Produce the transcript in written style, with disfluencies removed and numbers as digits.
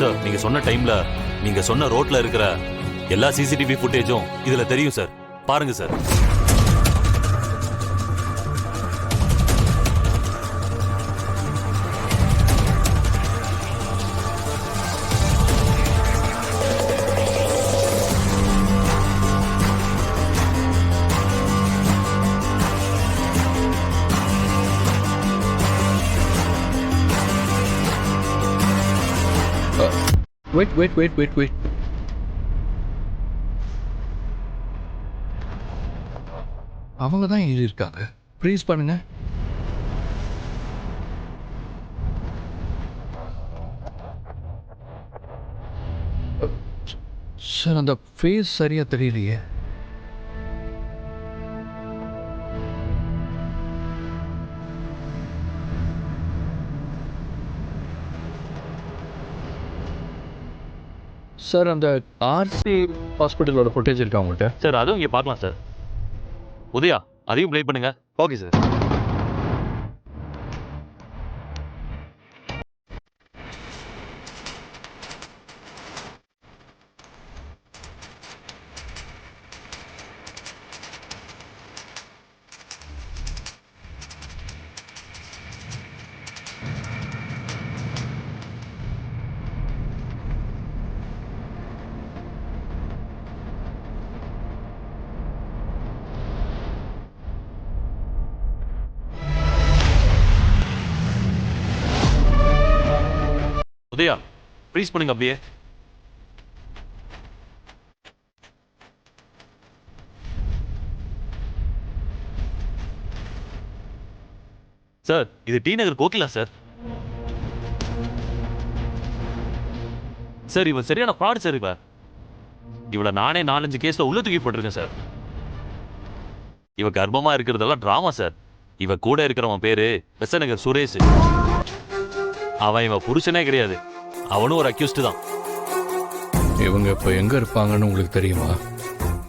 Sir நீங்க சொன்ன டைம்ல நீங்க சொன்ன ரோட்ல இருக்கிற எல்லா சிசிடிவி ஃபுட்டேஜும் இதுல தெரியும் சார். பாருங்க சார். வெயிட். அவங்க தான் எழுதியிருக்காங்க. ப்ளீஸ் பண்ணுங்க. சார் அந்த ஃபேஸ் சரியா தெரியலையே. சார் அந்த ஆர்சி ஹாஸ்பிட்டலோட ஃபுட்டேஜ் இருக்கா உங்கள்கிட்ட? சார் அதுவும் இங்க பார்க்கலாம் சார். உதயா அதையும் ப்ளே பண்ணுங்க. Okay sir. உதயா ப்ளீஸ் பண்ணுங்க அப்படியே. சார் இது டி நகர் கோகிலா சார். சார் இவன் சரியான ஃப்ராட் சார். இவளை நானே 4-5 கேஸ்ல உள்ள தூக்கி போட்டிருக்கேன் சார். இவ கர்ப்பமா இருக்கிறதெல்லாம் டிராமா சார். இவ கூட இருக்கிறவன் பேரு பெசநகர் சுரேஷ். அவன் இவன் புருஷனே கிடையாது. அவனும் ஒரு அக்யூஸ்டு தான். இவங்க இப்போ எங்க இருப்பாங்கன்னு உங்களுக்கு தெரியுமா?